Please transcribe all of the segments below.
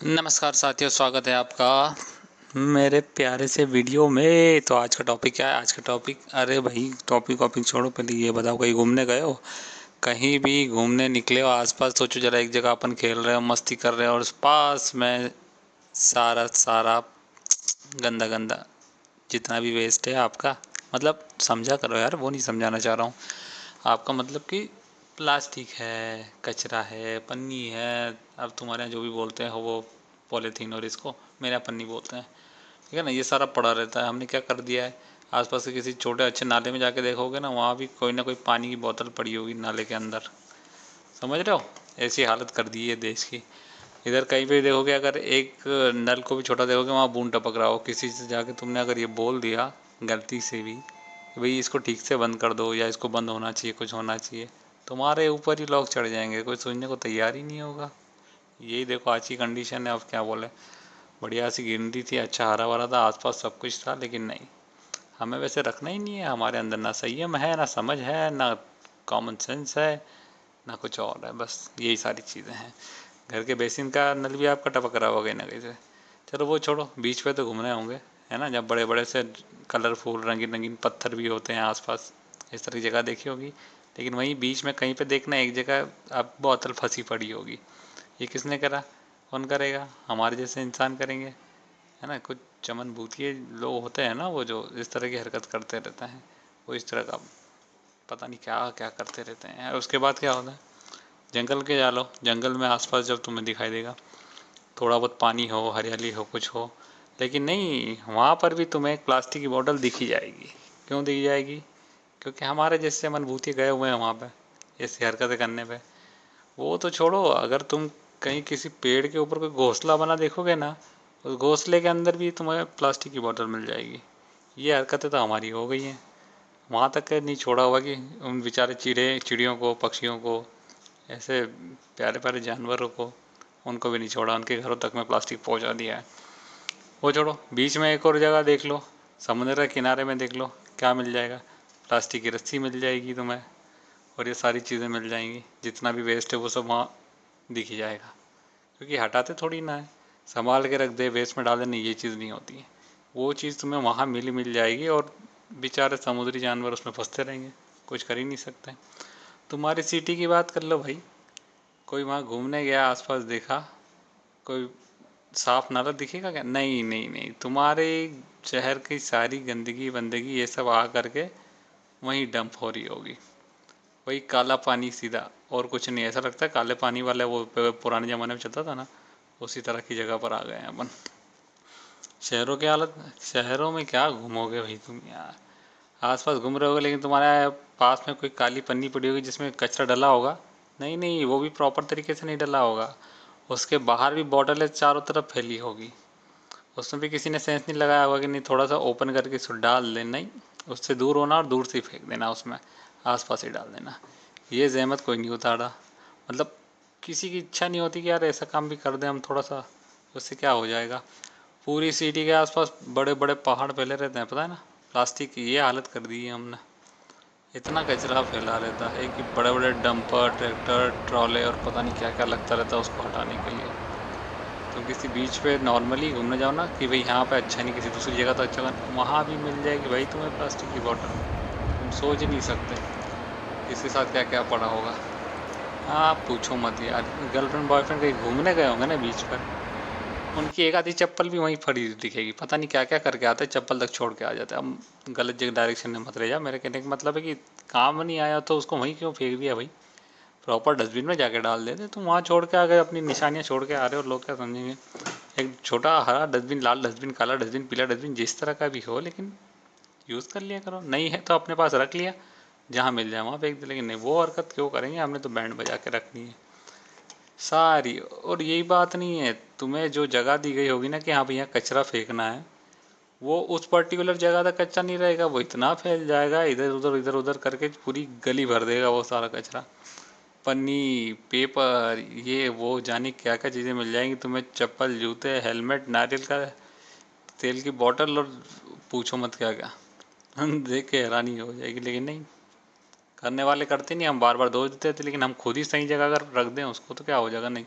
नमस्कार साथियों, स्वागत है आपका मेरे प्यारे से वीडियो में। तो आज का टॉपिक क्या है? आज का टॉपिक, अरे भाई टॉपिक वॉपिक छोड़ो, पहले ये बताओ कहीं घूमने गए हो? कहीं भी घूमने निकले हो आसपास? सोचो जरा, एक जगह अपन खेल रहे हो, मस्ती कर रहे हो और उस पास में सारा सारा गंदा गंदा जितना भी वेस्ट है आपका, मतलब समझा करो यार, वो नहीं समझाना चाह रहा हूँ। आपका मतलब कि प्लास्टिक है, कचरा है, पन्नी है, अब तुम्हारे यहाँ जो भी बोलते हैं वो पॉलीथीन, और इसको मेरे यहाँ पन्नी बोलते हैं, ठीक है ना। ये सारा पड़ा रहता है। हमने क्या कर दिया है, आसपास के किसी छोटे अच्छे नाले में जाके देखोगे ना, वहाँ भी कोई ना कोई पानी की बोतल पड़ी होगी नाले के अंदर। समझ रहे हो? ऐसी हालत कर दी है देश की। इधर कहीं पे देखोगे, अगर एक नल को भी छोटा देखोगे, वहाँ बूंद टपक रहा हो। किसी से जाके तुमने अगर ये बोल दिया गलती से भी कि भाई इसको ठीक से बंद कर दो, या इसको बंद होना चाहिए, कुछ होना चाहिए, तुम्हारे ऊपर ही लोग चढ़ जाएंगे। कोई सुनने को तैयार ही नहीं होगा। यही देखो आज की कंडीशन है। अब क्या बोले, बढ़िया सी गिनती थी, अच्छा हरा भरा था, आसपास सब कुछ था, लेकिन नहीं, हमें वैसे रखना ही नहीं है। हमारे अंदर ना संयम है, ना समझ है, ना कॉमन सेंस है, ना कुछ और है। बस यही सारी चीज़ें हैं। घर के बेसिन का नल भी आपका टपक रहा होगा ना कहीं से। चलो वो छोड़ो, बीच पे तो घूमने होंगे, है ना, जब बड़े बड़े से कलरफुल रंगीन रंगीन पत्थर भी होते हैं आसपास, इस तरह की जगह देखी होगी। लेकिन वहीं बीच में कहीं पे देखना, एक जगह अब बोतल फंसी पड़ी होगी। ये किसने करा? कौन करेगा? हमारे जैसे इंसान करेंगे, है ना। कुछ चमन भूतिए लोग होते हैं ना, वो जो इस तरह की हरकत करते रहते हैं, वो इस तरह का पता नहीं क्या क्या करते रहते हैं। और उसके बाद क्या होता है, जंगल के जा लो, जंगल में आसपास जब तुम्हें दिखाई देगा थोड़ा बहुत पानी हो, हरियाली हो, कुछ हो, लेकिन नहीं, वहाँ पर भी तुम्हें एक प्लास्टिक की बोतल दिखी जाएगी। क्यों दिखी जाएगी? क्योंकि हमारे जैसे मनभूती गए हुए हैं वहाँ पे ऐसी हरकतें करने पे। वो तो छोड़ो, अगर तुम कहीं किसी पेड़ के ऊपर कोई घोंसला बना देखोगे ना, उस घोंसले के अंदर भी तुम्हें प्लास्टिक की बोतल मिल जाएगी। ये हरकतें तो हमारी हो गई हैं। वहाँ तक नहीं छोड़ा हुआ कि उन बेचारे चिड़ियों को, पक्षियों को, ऐसे प्यारे प्यारे जानवरों को, उनको भी नहीं छोड़ा, उनके घरों तक में प्लास्टिक पहुँचा दिया है। वो छोड़ो, बीच में एक और जगह देख लो, समुद्र के किनारे में देख लो, क्या मिल जाएगा? प्लास्टिक की रस्सी मिल जाएगी तुम्हें, और ये सारी चीज़ें मिल जाएंगी। जितना भी वेस्ट है वो सब वहाँ दिख ही जाएगा, क्योंकि हटाते थोड़ी ना है, संभाल के रख दे, वेस्ट में डाल दे, नहीं, ये चीज़ नहीं होती है। वो चीज़ तुम्हें वहाँ मिल जाएगी, और बेचारे समुद्री जानवर उसमें फंसते रहेंगे, कुछ कर ही नहीं सकते। तुम्हारी सिटी की बात कर लो भाई, कोई वहाँ घूमने गया, आसपास देखा, कोई साफ नाला दिखेगा क्या? नहीं नहीं नहीं, तुम्हारे शहर की सारी गंदगी बंदगी ये सब आ करके वहीं डंप हो रही होगी। वही काला पानी सीधा, और कुछ नहीं। ऐसा लगता है काले पानी वाला वो पुराने ज़माने में चलता था ना, उसी तरह की जगह पर आ गए हैं अपन। शहरों की हालत, शहरों में क्या घूमोगे भाई तुम यार? आसपास घूम रहे होगे, लेकिन तुम्हारे पास में कोई काली पन्नी पड़ी होगी जिसमें कचरा डला होगा। नहीं नहीं, वो भी प्रॉपर तरीके से नहीं डला होगा। उसके बाहर भी बॉटलें चारों तरफ फैली होगी। उसमें भी किसी ने सेंस नहीं लगाया होगा कि नहीं, थोड़ा सा ओपन करके इसको डाल दें। नहीं, उससे दूर होना और दूर से ही फेंक देना, उसमें आसपास ही डाल देना। ये जहमत कोई नहीं उतारा। मतलब किसी की इच्छा नहीं होती कि यार ऐसा काम भी कर दें हम थोड़ा सा, उससे क्या हो जाएगा। पूरी सिटी के आसपास बड़े बड़े पहाड़ फैले रहते हैं, पता है ना। प्लास्टिक की ये हालत कर दी है हमने। इतना कचरा फैला रहता है कि बड़े बड़े डंपर, ट्रैक्टर, ट्रॉले और पता नहीं क्या क्या लगता रहता है उसको हटाने के लिए। तो किसी बीच पे नॉर्मली घूमने जाओ ना, कि भाई यहाँ पे अच्छा नहीं, किसी दूसरी जगह तो अच्छा, वहाँ भी मिल जाएगी भाई तुम्हें प्लास्टिक की बोतल। तुम सोच ही नहीं सकते इसके साथ क्या क्या पड़ा होगा। हाँ पूछो मत यार, गर्लफ्रेंड बॉयफ्रेंड कहीं घूमने गए होंगे ना बीच पर, उनकी एक आधी चप्पल भी वहीं पड़ी दिखेगी, पता नहीं क्या क्या करके आते हैं, चप्पल तक छोड़ के आ जाते हैं। अब गलत जगह डायरेक्शन में मत रह जा, मेरे कहने का मतलब है कि काम नहीं आया तो उसको वहीं क्यों फेंक दिया भाई? प्रॉपर डस्टबिन में जाके डाल देते। तुम वहाँ छोड़ के आ गए, अपनी निशानियाँ छोड़ के आ रहे हो, लोग क्या समझेंगे? एक छोटा हरा डस्टबिन, लाल डस्टबिन, काला डस्टबिन, पीला डस्टबिन, जिस तरह का भी हो, लेकिन यूज़ कर लिया करो। नहीं है तो अपने पास रख लिया, जहाँ मिल जाए वहाँ फेंक दे। लेकिन नहीं, वो हरकत क्यों करेंगे? हमने तो बैंड बजा के रखनी है सारी। और यही बात नहीं है, तुम्हें जो जगह दी गई होगी ना कि हाँ भैया कचरा फेंकना है, वो उस पर्टिकुलर जगह तक कचरा नहीं रहेगा, वो इतना फैल जाएगा, इधर उधर करके पूरी गली भर देगा वो सारा कचरा। पन्नी, पेपर, ये वो जाने क्या क्या चीज़ें मिल जाएंगी तुम्हें, चप्पल, जूते, हेलमेट, नारियल का तेल की बोतल, और पूछो मत क्या क्या। देख के हैरानी हो जाएगी। लेकिन नहीं, करने वाले करते नहीं, हम बार बार दोष देते थे, लेकिन हम खुद ही सही जगह अगर रख दें उसको तो क्या हो जाएगा? नहीं,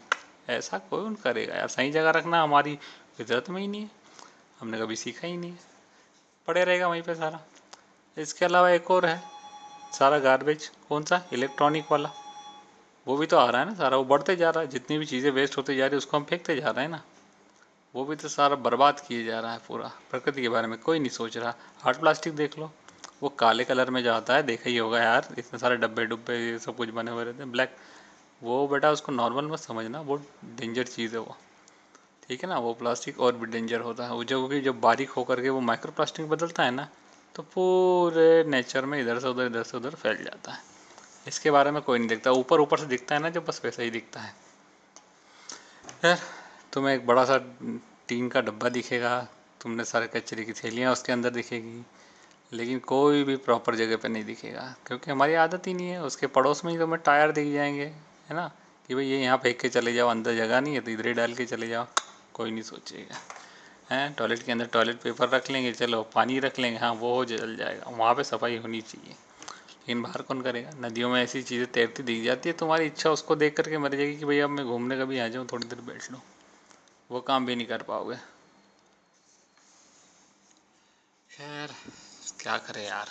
ऐसा कौन करेगा यार, सही जगह रखना हमारी फितरत में ही नहीं है, हमने कभी सीखा ही नहीं है, पड़े रहेगा वहीं पे सारा। इसके अलावा एक और है, सारा गार्बेज, कौन सा, इलेक्ट्रॉनिक वाला, वो भी तो आ रहा है ना सारा, वो बढ़ते जा रहा है, जितनी भी चीज़ें वेस्ट होते जा रही है उसको हम फेंकते जा रहे हैं ना, वो भी तो सारा बर्बाद किए जा रहा है पूरा। प्रकृति के बारे में कोई नहीं सोच रहा। हार्ड प्लास्टिक देख लो, वो काले कलर में जो आता है, देखा ही होगा यार, इतने सारे डब्बे डुब्बे ये सब कुछ बने हुए रहते हैं ब्लैक, वो बेटा उसको नॉर्मल मत समझना, वो डेंजर चीज़ है वो, ठीक है ना। वो प्लास्टिक और भी डेंजर होता है वो, जब बारीक होकर के वो माइक्रो प्लास्टिक बदलता है ना, तो पूरे नेचर में इधर से उधर फैल जाता है। इसके बारे में कोई नहीं दिखता, ऊपर ऊपर से दिखता है ना, जो बस वैसा ही दिखता है यार। तुम्हें एक बड़ा सा टीन का डब्बा दिखेगा, तुमने सारे कचरे की थैलियाँ उसके अंदर दिखेगी, लेकिन कोई भी प्रॉपर जगह पे नहीं दिखेगा, क्योंकि हमारी आदत ही नहीं है। उसके पड़ोस में ही तुम्हें टायर दिख जाएंगे, है ना, कि भाई ये यहाँ फेंक के चले जाओ, अंदर जगह नहीं है तो इधर ही डाल के चले जाओ, कोई नहीं सोचेगा। हैं, टॉयलेट के अंदर टॉयलेट पेपर रख लेंगे, चलो पानी रख लेंगे, हाँ वो जल जाएगा, वहाँ पे सफाई होनी चाहिए, लेकिन बाहर कौन करेगा। नदियों में ऐसी चीज़ें तैरती दिख जाती है, तुम्हारी इच्छा उसको देख करके मर जाएगी कि भैया अब मैं घूमने कभी आ जाऊँ, थोड़ी देर बैठ लूँ, वो काम भी नहीं कर पाओगे। खैर क्या करे यार,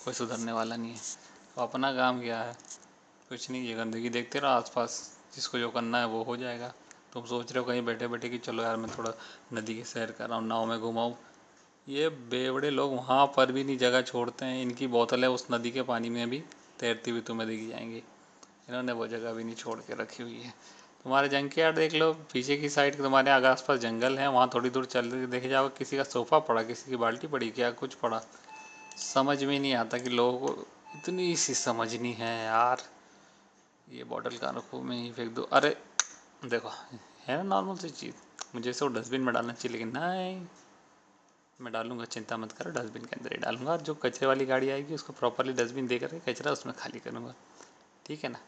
कोई सुधरने वाला नहीं है। तो अपना काम क्या है, कुछ नहीं, ये गंदगी देखते रहो आसपास, जिसको जो करना है वो हो जाएगा। तुम सोच रहे हो कहीं बैठे बैठे कि चलो यार मैं थोड़ा नदी की सैर कर रहा हूँ, नाव में घुमाऊँ, ये बेवड़े लोग वहाँ पर भी नहीं जगह छोड़ते हैं, इनकी बोतलें उस नदी के पानी में भी तैरती हुई तुम्हें दिख जाएंगी, इन्होंने वो जगह भी नहीं छोड़ के रखी हुई है। तुम्हारे जंकयार्ड देख लो, पीछे की साइड तुम्हारे आगे आस पास जंगल है, वहाँ थोड़ी दूर चल के देखे जाओ, किसी का सोफ़ा पड़ा, किसी की बाल्टी पड़ी, क्या कुछ पड़ा, समझ में नहीं आता कि लोगों को इतनी सी समझनी है यार। ये बॉटल कहाँ रखूँ, मैं ही फेंक दूँ, अरे देखो, है ना नॉर्मल सी चीज़, मुझे इसे डस्टबिन में डालना चाहिए, लेकिन नहीं, मैं डालूंगा, चिंता मत करो, डस्टबिन के अंदर ही डालूंगा, जो कचरे वाली गाड़ी आएगी उसको प्रॉपरली डस्टबिन दे करके कचरा उसमें खाली करूँगा, ठीक है ना।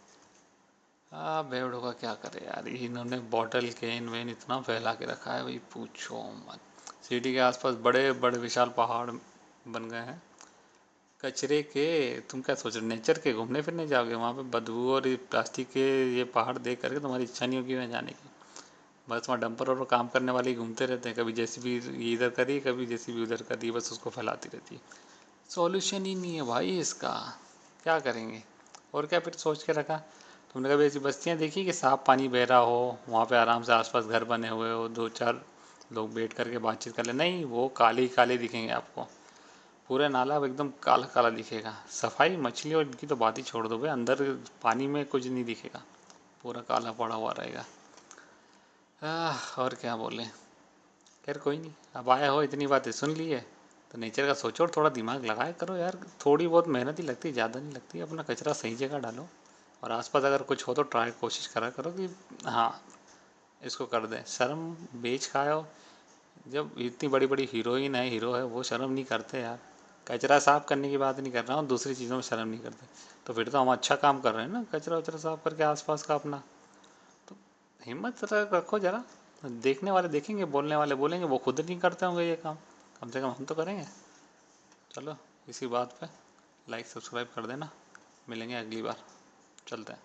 बेवड़ों का क्या करे यार, इन्होंने बॉटल कैन वैन इतना फैला के रखा है भाई, पूछो मत। सिटी के आसपास बड़े बड़े विशाल पहाड़ बन गए हैं कचरे के। तुम क्या सोच रहे हो, नेचर के घूमने फिरने जाओगे, वहाँ पे बदबू और ये प्लास्टिक के ये पहाड़ देख करके तुम्हारी इच्छा नहीं होगी वहाँ जाने की। बस वहाँ डंपर और काम करने वाले ही घूमते रहते हैं, कभी जेसीबी इधर करी, कभी जेसीबी उधर करी, बस उसको फैलाती रहती है। सॉल्यूशन ही नहीं है भाई इसका, क्या करेंगे। और क्या फिर सोच के रखा, तुमने कभी ऐसी बस्तियाँ देखी कि साफ पानी बह रहा हो, वहाँ पे आराम से आसपास घर बने हुए हो, दो चार लोग बैठ करके बातचीत कर ले, नहीं, वो काले ही काले दिखेंगे आपको, पूरा नाला अब एकदम काला काला दिखेगा। सफाई मछली और इनकी तो बात ही छोड़ दो भाई, अंदर पानी में कुछ नहीं दिखेगा, पूरा काला पड़ा हुआ रहेगा। और क्या बोले। खैर कोई नहीं, अब आए हो इतनी बातें सुन ली है, तो नेचर का सोचो और थोड़ा दिमाग लगाया करो यार, थोड़ी बहुत मेहनत ही लगती है, ज़्यादा नहीं लगती। अपना कचरा सही जगह डालो, और आसपास अगर कुछ हो तो ट्राई कोशिश करा करो कि हाँ इसको कर दें। शर्म बेच खाओ, जब इतनी बड़ी बड़ी हीरोइन है, हीरो है, वो शर्म नहीं करते यार। कचरा साफ करने की बात नहीं कर रहा हूँ, दूसरी चीज़ों में शर्म नहीं करते, तो फिर तो हम अच्छा काम कर रहे हैं ना, कचरा वचरा साफ करके आसपास का अपना। तो हिम्मत रखो ज़रा, देखने वाले देखेंगे, बोलने वाले बोलेंगे, वो खुद नहीं करते होंगे ये काम, कम से कम हम तो करेंगे। चलो इसी बात पे लाइक सब्सक्राइब कर देना, मिलेंगे अगली बार, चलते हैं।